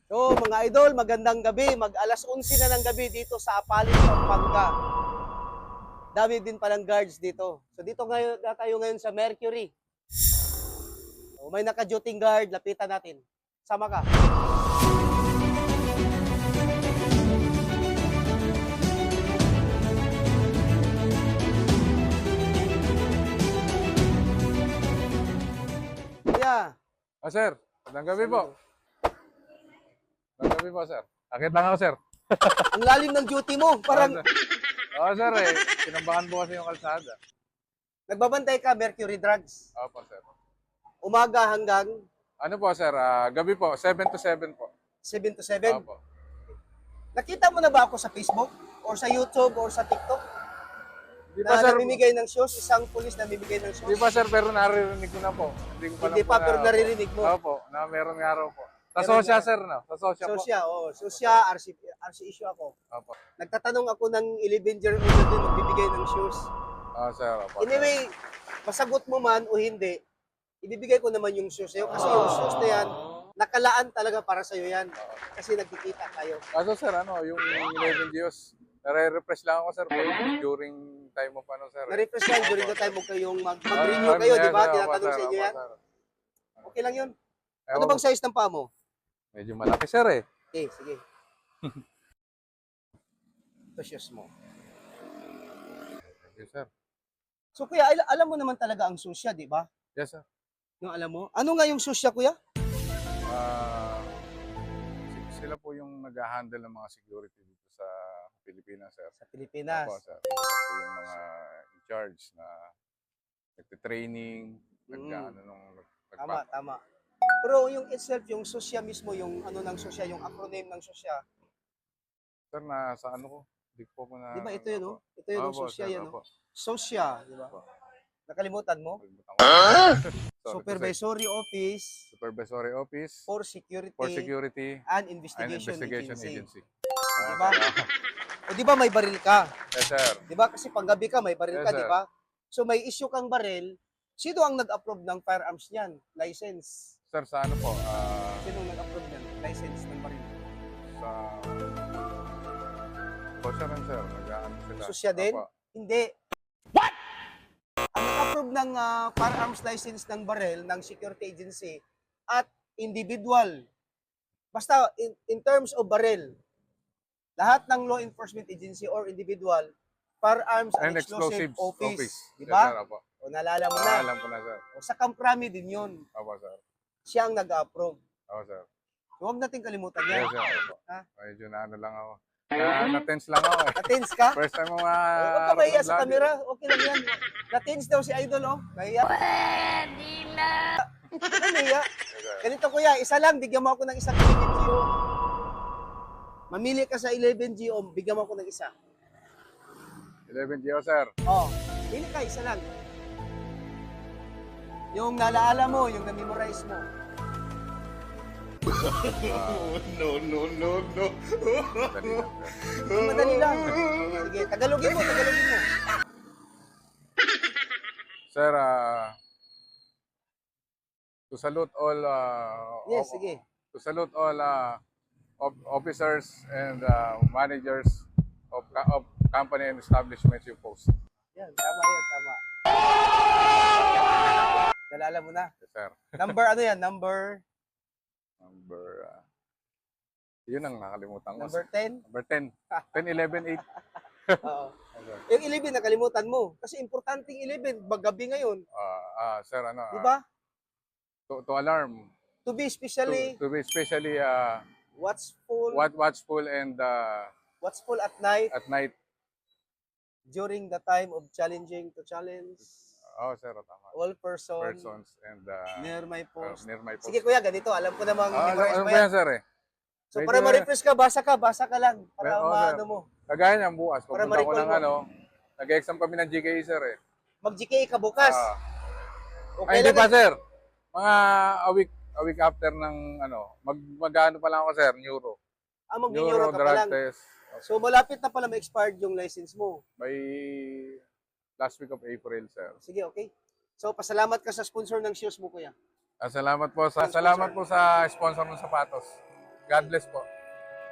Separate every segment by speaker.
Speaker 1: So mga idol, magandang gabi. Mag-alas 11 na ng gabi dito sa Apalit, Pampanga. Dami din palang guards dito. So dito ngayon, tayo ngayon sa Mercury. So, may naka-duty guard, lapitan natin. Sama ka. Kuya,
Speaker 2: Sir. Magandang gabi po. Magandang gabi po, sir. Akit lang ako, sir.
Speaker 1: ang lalim ng duty mo. Parang
Speaker 2: Oo, sir. Tinambakan po kasi yung kalsada.
Speaker 1: nagbabantay ka, Mercury Drugs.
Speaker 2: Opo, sir.
Speaker 1: Umaga hanggang
Speaker 2: Ano po, sir? Gabi po. 7 to 7 po.
Speaker 1: 7 to 7.
Speaker 2: Opo.
Speaker 1: Nakita mo na ba ako sa Facebook? Or sa YouTube? Or sa TikTok?
Speaker 2: Di pa,
Speaker 1: Na
Speaker 2: sir.
Speaker 1: namimigay ng shoes? Isang pulis namimigay ng shoes?
Speaker 2: Di pa, sir. Pero naririnig ko na po. Hindi ko pa
Speaker 1: Hindi
Speaker 2: lang
Speaker 1: pa,
Speaker 2: po
Speaker 1: pero naririnig mo.
Speaker 2: Opo. Na meron nga raw po. Sa
Speaker 1: Meron
Speaker 2: sosya,
Speaker 1: nga.
Speaker 2: sir, no? Sa sosya po.
Speaker 1: Sosya, oh. Sosya, RC issue ako.
Speaker 2: Opo.
Speaker 1: Nagtatanong ako ng 11-year-old din magbibigay ng shoes.
Speaker 2: Sir. Opo.
Speaker 1: Anyway, masagot mo man o hindi, ibibigay ko naman yung shoes sa'yo. Kasi yung shoes na yan, nakalaan talaga para sa'yo yan. Kasi nagkikita tayo.
Speaker 2: Kaso, sir, yung 11 Diyos, nare-refresh lang ako, sir, during time of sir.
Speaker 1: Na-refresh lang during the time huwag kayong mag-renew kayo, di ba? Tinatanong sa inyo yan. Okay lang yun. Ano bang size ng paa mo?
Speaker 2: Medyo malaki, sir, eh.
Speaker 1: Okay, sige. Ito shoes mo.
Speaker 2: Yes, sir.
Speaker 1: So kuya, alam mo naman talaga ang susya, di ba?
Speaker 2: Yes, sir.
Speaker 1: Yung alam mo? Ano nga yung susya, kuya?
Speaker 2: Ah, sila po yung nag-handle ng mga security dito sa Pilipinas, sir.
Speaker 1: Sa Pilipinas.
Speaker 2: Opo, sir. Sila po yung mga in charge na nagte-training, nag-ano nung
Speaker 1: Tama, tama. Pero yung itself, yung susya mismo, yung ano ng susya, yung acronym ng susya,
Speaker 2: Sir, na sa ano ko? Di po ko na...
Speaker 1: di ba ito yun, no? Ito yun, yung
Speaker 2: Opo,
Speaker 1: susya
Speaker 2: sir,
Speaker 1: yun, no?
Speaker 2: opo.
Speaker 1: Susya, di ba?
Speaker 2: Opo.
Speaker 1: Nakalimutan mo?
Speaker 2: Kalimutan ko. Sorry,
Speaker 1: Supervisory Office
Speaker 2: Supervisory Office
Speaker 1: for Security,
Speaker 2: for Security
Speaker 1: and
Speaker 2: and
Speaker 1: Investigation,
Speaker 2: Investigation
Speaker 1: Agency.
Speaker 2: Agency.
Speaker 1: Diba?
Speaker 2: Sir.
Speaker 1: O di ba may baril ka?
Speaker 2: Yes, sir.
Speaker 1: Di ba? Kasi panggabi ka, may baril
Speaker 2: Yes,
Speaker 1: ka,
Speaker 2: sir.
Speaker 1: di ba? So may issue kang baril. Sino ang nag-approve ng firearms niyan? License.
Speaker 2: Sir, sa ano po?
Speaker 1: Sino ang nag-approve niyan? License ng baril.
Speaker 2: Sa... Sosya rin, sir. Nag-ano sila.
Speaker 1: Susya din?
Speaker 2: Opo.
Speaker 1: Hindi. What? Ang nag-approve ng firearms license ng baril ng security agency at individual. Basta in terms of baril, lahat ng law enforcement agency or individual, firearms and explosive office. Di
Speaker 2: Yes, sir.
Speaker 1: ba?
Speaker 2: Opo.
Speaker 1: O naalala mo na.
Speaker 2: Alam ko na, sir.
Speaker 1: O, sa Kamprami din yun.
Speaker 2: Opo, sir.
Speaker 1: Siya ang nag-approve.
Speaker 2: Opo, sir.
Speaker 1: So, huwag natin kalimutan
Speaker 2: Yes,
Speaker 1: yan.
Speaker 2: sir. Opo.
Speaker 1: Ha?
Speaker 2: Medyo na ano lang ako. Na-tense lang ako eh.
Speaker 1: Na-tense ka?
Speaker 2: First time mo
Speaker 1: Huwag ka mahiya sa camera. Okay lang yan. Na-tense daw si Idol, oh. Mahiya. Pwede na. Ano mahiya?
Speaker 2: Yes, sir.
Speaker 1: Ganito kuya, isa lang, bigyan mo ako ng isang 11GO. Mamili ka sa 11GO, bigyan mo ako ng isa.
Speaker 2: 11 Gio, sir.
Speaker 1: Oh, pili ka, isa lang. Yung nalaala mo, yung na-memorize mo.
Speaker 2: Dali lang, sir.
Speaker 1: Yung madali lang. Sige, Tagalogin mo, Tagalogin mo.
Speaker 2: Sir, to salute all
Speaker 1: Yes, sige.
Speaker 2: to salute all officers and managers of company and establishments you post.
Speaker 1: Yan, tama yan, tama. Nalala mo na.
Speaker 2: Yes, sir.
Speaker 1: Number ano yan? Number
Speaker 2: Yun ang nakalimutan ko.
Speaker 1: number 10?
Speaker 2: Number 10. 10, 11, 8.
Speaker 1: Oo. Yung 11 nakalimutan mo. Kasi importanteng 11, gabi ngayon.
Speaker 2: Sir,
Speaker 1: Di ba?
Speaker 2: to alarm.
Speaker 1: To be especially
Speaker 2: To be especially
Speaker 1: watchful
Speaker 2: and
Speaker 1: watchful at night
Speaker 2: at night.
Speaker 1: during the time of challenging to challenge
Speaker 2: Sir, tama.
Speaker 1: all persons
Speaker 2: Persons and
Speaker 1: near my post.
Speaker 2: near my post.
Speaker 1: Sige kuya, ganito. Alam ko namang memorize
Speaker 2: Ano
Speaker 1: mo
Speaker 2: ba yan,
Speaker 1: yan.
Speaker 2: sir, eh?
Speaker 1: So
Speaker 2: Medyo-
Speaker 1: para ma-refresh ka, basa ka lang. Para
Speaker 2: Oo,
Speaker 1: maano
Speaker 2: sir.
Speaker 1: mo.
Speaker 2: Kagaya niyan bukas,
Speaker 1: Para
Speaker 2: pagpunta ko
Speaker 1: ma-recall
Speaker 2: ng
Speaker 1: mo.
Speaker 2: nag-exam kami ng GKE, sir, eh.
Speaker 1: Mag-GKA ka bukas. Okay
Speaker 2: Hindi
Speaker 1: lang
Speaker 2: pa,
Speaker 1: yan.
Speaker 2: sir. Mga a week after ng mag-ano pa lang ako, sir, neuro.
Speaker 1: Mag-neuro ka pa
Speaker 2: drug
Speaker 1: lang.
Speaker 2: test.
Speaker 1: So malapit na pala ma-expired yung license mo.
Speaker 2: By last week of April, sir.
Speaker 1: Sige, okay. So pasalamat ka sa sponsor ng shoes mo, kuya.
Speaker 2: Salamat po sa sponsor ng sapatos. God bless po.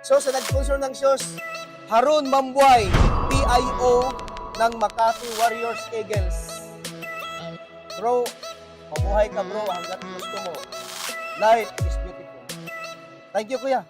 Speaker 1: So sa nag-sponsor ng shows, Harun Mambuay, PIO ng Makati Warriors Eagles. Bro, mabuhay ka bro hanggat gusto mo. Life is beautiful. Thank you, kuya.